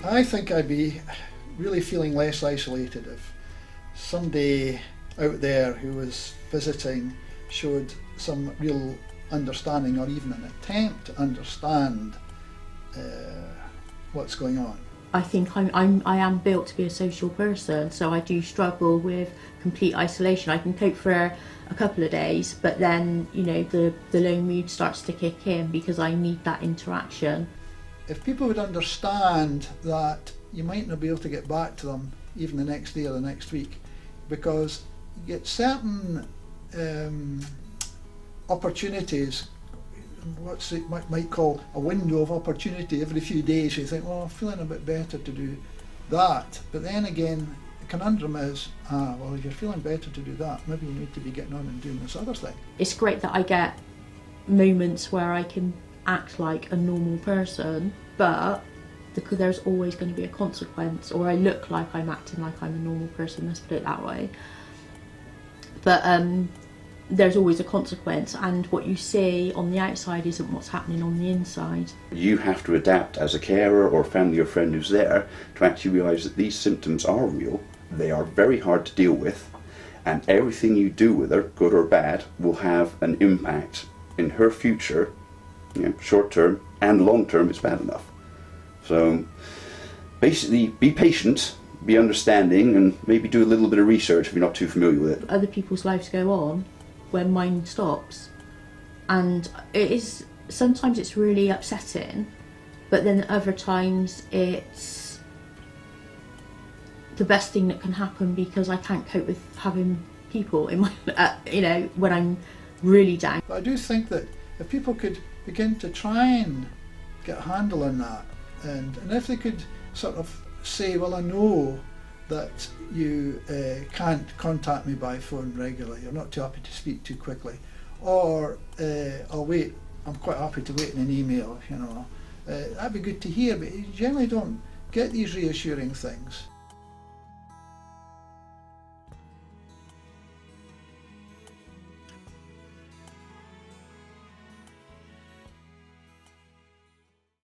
I think I'd be really feeling less isolated if somebody out there who was visiting showed some real understanding, or even an attempt to understand what's going on. I think I am built to be a social person, so I do struggle with complete isolation. I can cope for a couple of days, but then, you know, the low mood starts to kick in because I need that interaction. If people would understand that you might not be able to get back to them even the next day or the next week, because you get certain opportunities, what might call a window of opportunity every few days. You think, well, I'm feeling a bit better to do that. But then again, the conundrum is, well, if you're feeling better to do that, maybe you need to be getting on and doing this other thing. It's great that I get moments where I can act like a normal person, but there's always going to be a consequence, or I look like I'm acting like I'm a normal person, let's put it that way. But there's always a consequence, and what you see on the outside isn't what's happening on the inside. You have to adapt as a carer or family or friend who's there to actually realise that these symptoms are real, they are very hard to deal with, and everything you do with her, good or bad, will have an impact in her future, you know, short term and long term. It's bad enough. So basically, be patient, be understanding, and maybe do a little bit of research if you're not too familiar with it. Other people's lives go on when mine stops, and sometimes it's really upsetting, but then other times it's the best thing that can happen, because I can't cope with having people in my you know, when I'm really down. But I do think that if people could begin to try and get a handle on that, and if they could sort of say, well, I know that you can't contact me by phone regularly, you're not too happy to speak too quickly, or I'll wait, I'm quite happy to wait in an email, you know, that'd be good to hear. But you generally don't get these reassuring things.